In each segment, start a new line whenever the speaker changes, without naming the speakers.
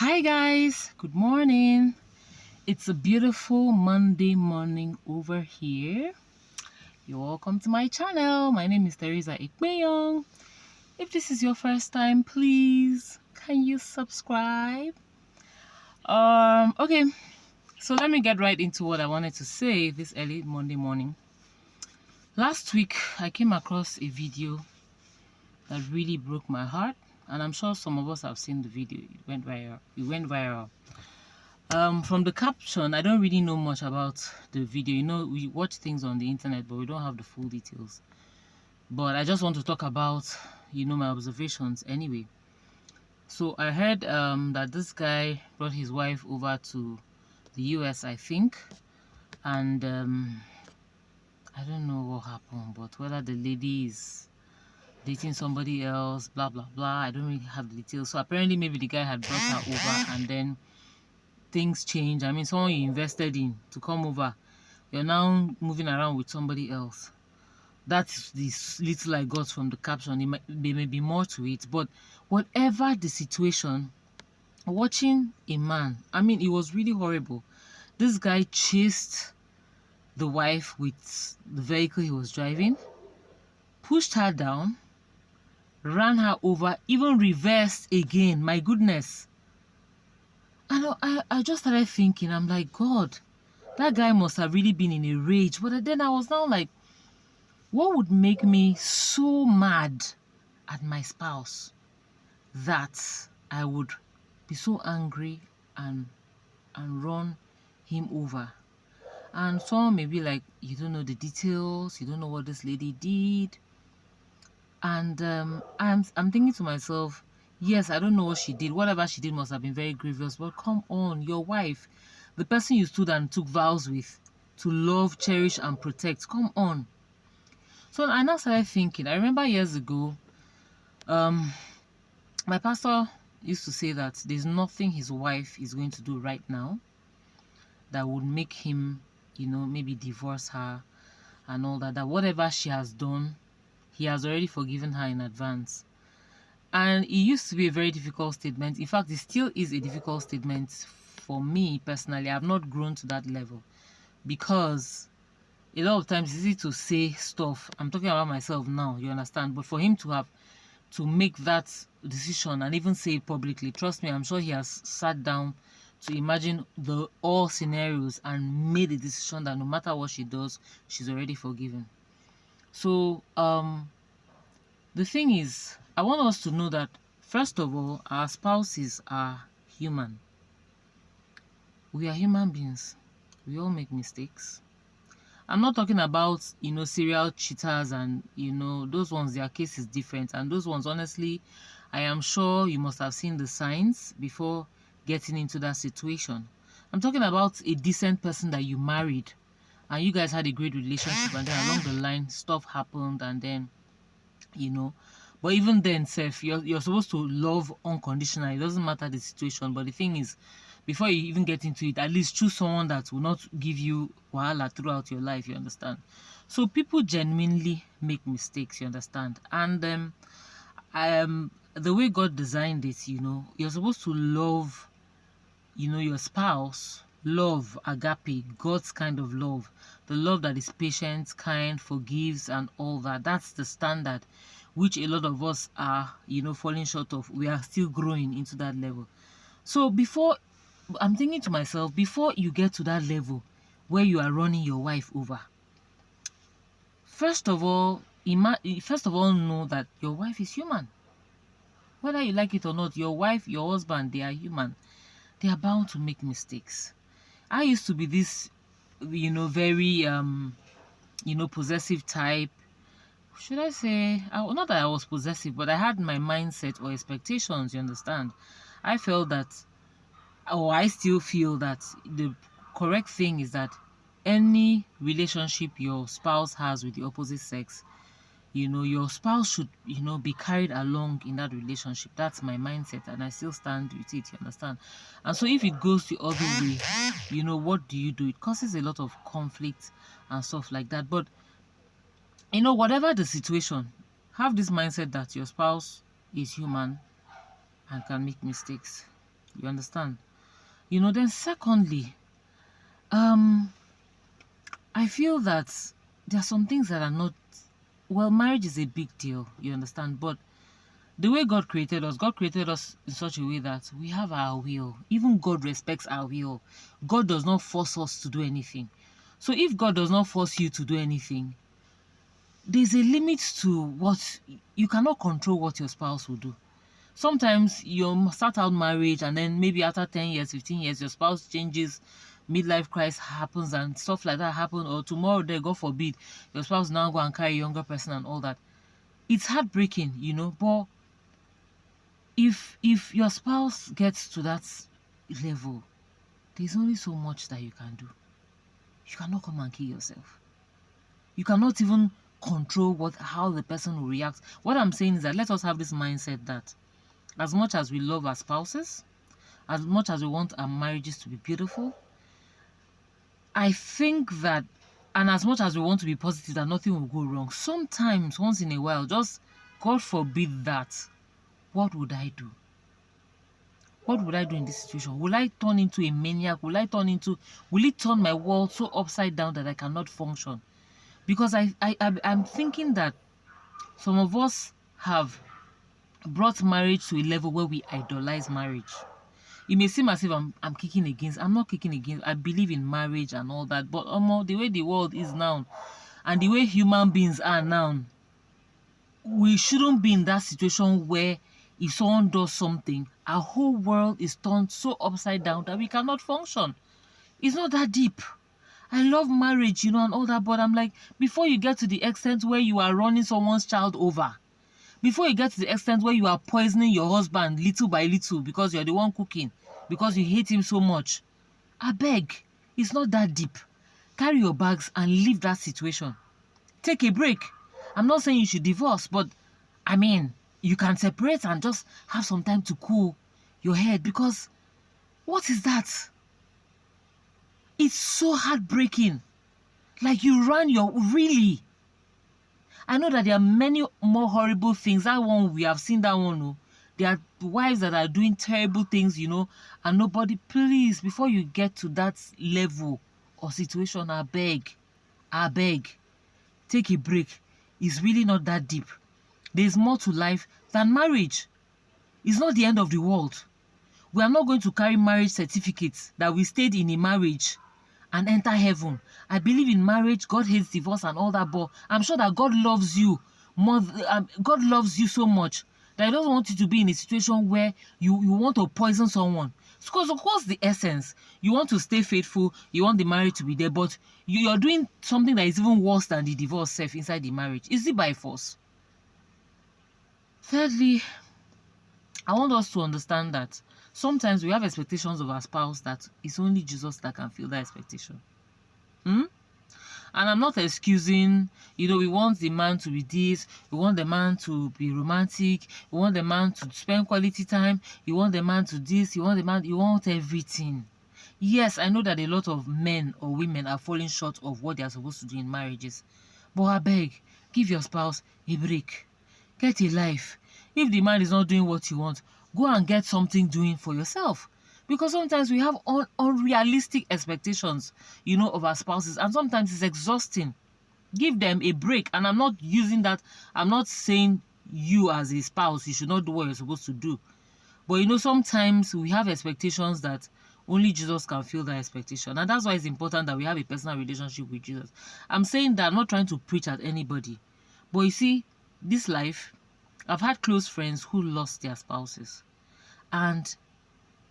Hi guys, good morning. It's a beautiful Monday morning over here. You're welcome to my channel. My name is Teresa Ikmeyong. If this is your first time, please can you subscribe? Okay, so let me get right into what I wanted to say this early Monday morning. Last week I came across a video that really broke my heart, and I'm sure some of us have seen the video. It went viral. From the caption, I don't really know much about the video. We watch things on the internet, but we don't have the full details. But I just want to talk about, my observations anyway. So I heard that this guy brought his wife over to the US, I think, and I don't know what happened, but whether the lady is dating somebody else, blah blah blah. I don't really have the details. So apparently, maybe the guy had brought her over, and then things change. I mean, someone you invested in to come over, you're now moving around with somebody else. That's the little I got from the caption. There may be more to it, but whatever the situation, watching a man, I mean, it was really horrible. This guy chased the wife with the vehicle he was driving, pushed her down, ran her over, even reversed again. My goodness. And I just started thinking, I'm like, God, that guy must have really been in a rage. But then I was now like, what would make me so mad at my spouse that I would be so angry and run him over? And someone may be like, you don't know the details, you don't know what this lady did. And I'm thinking to myself, yes, I don't know what she did. Whatever she did must have been very grievous. But come on, your wife, the person you stood and took vows with to love, cherish, and protect. Come on. So I now started thinking. I remember years ago, my pastor used to say that there's nothing his wife is going to do right now that would make him, maybe divorce her and all that. That whatever she has done, he has already forgiven her in advance. And it used to be a very difficult statement. In fact, it still is a difficult statement for me personally. I've not grown to that level because a lot of times it's easy to say stuff. I'm talking about myself now, you understand? But for him to make that decision and even say it publicly, trust me, I'm sure he has sat down to imagine all scenarios and made a decision that no matter what she does, she's already forgiven. So the thing is, I want us to know that, first of all, our spouses are human. We are human beings. We all make mistakes. I'm not talking about, serial cheaters and, those ones, their case is different. And those ones, honestly, I am sure you must have seen the signs before getting into that situation. I'm talking about a decent person that you married and you guys had a great relationship, and then along the line, stuff happened, and then, but even then, Seth, you're supposed to love unconditionally. It doesn't matter the situation. But the thing is, before you even get into it, at least choose someone that will not give you wahala throughout your life, you understand? So people genuinely make mistakes, you understand? And the way God designed it, you're supposed to love, your spouse, love agape, God's kind of love, the love that is patient, kind, forgives, and all that. That's the standard which a lot of us are, falling short of. We are still growing into that level. So I'm thinking to myself, before you get to that level where you are running your wife over, first of all know that your wife is human. Whether you like it or not, your wife, your husband, they are human. They are bound to make mistakes. I used to be this, very, possessive type. Should I say, not that I was possessive, but I had my mindset or expectations, you understand? I felt that, or I still feel that the correct thing is that any relationship your spouse has with the opposite sex, your spouse should, be carried along in that relationship. That's my mindset, and I still stand with it, you understand? And so if it goes the other way, what do? It causes a lot of conflict and stuff like that. But whatever the situation, have this mindset that your spouse is human and can make mistakes. You understand? Then secondly, I feel that there are some things that are not, well, marriage is a big deal, you understand? But the way God created us in such a way that we have our will. Even God respects our will. God does not force us to do anything. So if God does not force you to do anything, there's a limit to what you cannot control what your spouse will do. Sometimes you start out marriage and then maybe after 10 years, 15 years, your spouse changes, midlife crisis happens and stuff like that happen, or tomorrow day, God forbid, your spouse now go and carry a younger person and all that. It's heartbreaking, but if your spouse gets to that level, there's only so much that you can do. You cannot come and kill yourself. You cannot even control how the person will react. What I'm saying is that let us have this mindset that as much as we love our spouses, as much as we want our marriages to be beautiful, I think that, and as much as we want to be positive that nothing will go wrong, sometimes, once in a while, just God forbid that, what would I do? What would I do in this situation? Will I turn into a maniac? Will it turn my world so upside down that I cannot function? Because I'm thinking that some of us have brought marriage to a level where we idolize marriage. It may seem as if I'm kicking against. I'm not kicking against. I believe in marriage and all that. But the way the world is now, and the way human beings are now, we shouldn't be in that situation where if someone does something, our whole world is turned so upside down that we cannot function. It's not that deep. I love marriage, and all that, but I'm like, before you get to the extent where you are running someone's child over, before you get to the extent where you are poisoning your husband little by little because you're the one cooking, because you hate him so much, I beg, it's not that deep. Carry your bags and leave that situation. Take a break. I'm not saying you should divorce, but I mean, you can separate and just have some time to cool your head, because what is that? It's so heartbreaking. Like you really. I know that there are many more horrible things. That one, we have seen that one. Oh. There are wives that are doing terrible things, and nobody, please, before you get to that level or situation, I beg, take a break. It's really not that deep. There's more to life than marriage. It's not the end of the world. We are not going to carry marriage certificates that we stayed in a marriage and enter heaven. I believe in marriage. God hates divorce and all that, but I'm sure that God loves you more. God loves you so much that He doesn't want you to be in a situation where you want to poison someone. Because of course, the essence, you want to stay faithful, you want the marriage to be there, but you're doing something that is even worse than the divorce self inside the marriage. Is it by force? Thirdly, I want us to understand that sometimes we have expectations of our spouse that it's only Jesus that can fill that expectation. And I'm not excusing, we want the man to be this, we want the man to be romantic, we want the man to spend quality time, you want the man to this, you want everything. Yes, I know that a lot of men or women are falling short of what they are supposed to do in marriages. But I beg, give your spouse a break. Get a life. If the man is not doing what you want, go and get something doing for yourself. Because sometimes we have unrealistic expectations, of our spouses. And sometimes it's exhausting. Give them a break. And I'm not using that. I'm not saying you as a spouse, you should not do what you're supposed to do. But sometimes we have expectations that only Jesus can fill that expectation. And that's why it's important that we have a personal relationship with Jesus. I'm saying that I'm not trying to preach at anybody. But you see, this life, I've had close friends who lost their spouses. And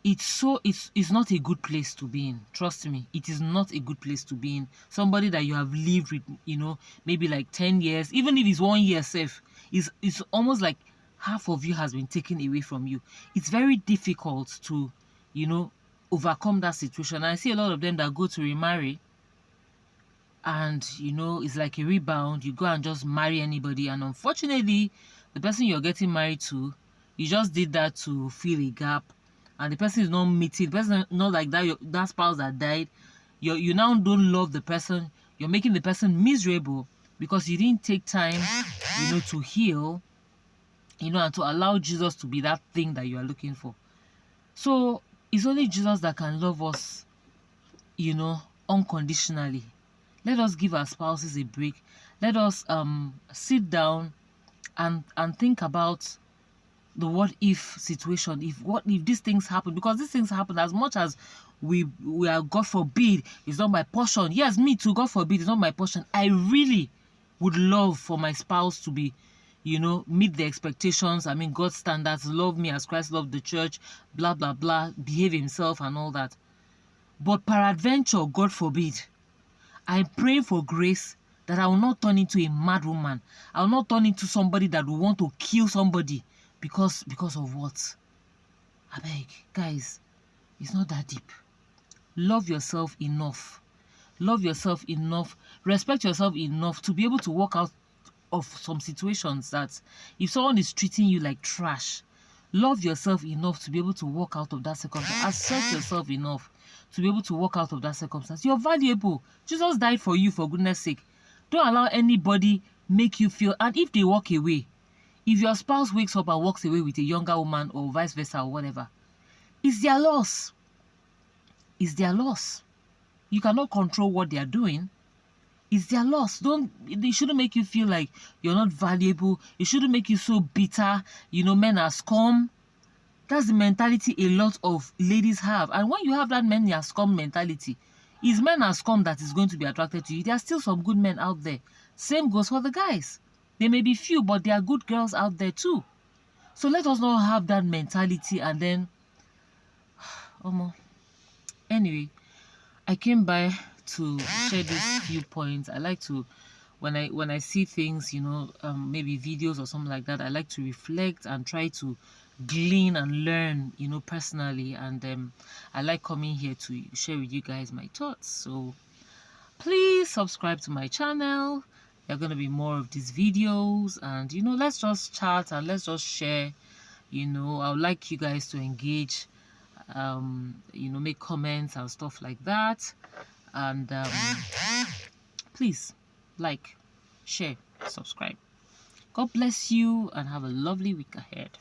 it's not a good place to be in. Trust me, it is not a good place to be in. Somebody that you have lived with, maybe like 10 years, even if it's 1 year safe, it's almost like half of you has been taken away from you. It's very difficult to, overcome that situation. And I see a lot of them that go to remarry, and it's like a rebound. You go and just marry anybody, and unfortunately, the person you're getting married to, you just did that to fill a gap, and the person is not meeting. The person not like that spouse that died. You now don't love the person. You're making the person miserable because you didn't take time, to heal, and to allow Jesus to be that thing that you are looking for. So It's only Jesus that can love us, you know, unconditionally. Let us give our spouses a break. Let us sit down and think about the what if situation. What if these things happen? Because these things happen. As much as we are, God forbid, it's not my portion. Yes, me too, God forbid, it's not my portion. I really would love for my spouse to be, you know, meet the expectations. I mean, God's standards, love me as Christ loved the church, blah blah blah, behave himself and all that. But peradventure, God forbid, I pray for grace that I will not turn into a mad woman. I will not turn into somebody that will want to kill somebody because of what? I beg, guys, it's not that deep. Love yourself enough. Love yourself enough. Respect yourself enough to be able to walk out of some situations that if someone is treating you like trash, love yourself enough to be able to walk out of that circumstance. Accept yourself enough to be able to walk out of that circumstance. You're valuable. Jesus died for you, for goodness sake. Don't allow anybody make you feel, and if they walk away, if your spouse wakes up and walks away with a younger woman or vice versa or whatever, it's their loss. It's their loss. You cannot control what they are doing. It's their loss. It shouldn't make you feel like you're not valuable. It shouldn't make you so bitter. You know, men are scum. That's the mentality a lot of ladies have. And when you have that men are scum mentality, it's men are scum that is going to be attracted to you. There are still some good men out there. Same goes for the guys. They may be few, but there are good girls out there too. So let us not have that mentality and then... Anyway, I came by to share these few points. I like to, when I see things, you know, maybe videos or something like that, I like to reflect and try to glean and learn, you know, personally. And I like coming here to share with you guys my thoughts. So please subscribe to my channel. There are going to be more of these videos, and you know, let's just chat and let's just share. You know, I would like you guys to engage, you know, make comments and stuff like that. And please like, share, subscribe. God bless you and have a lovely week ahead.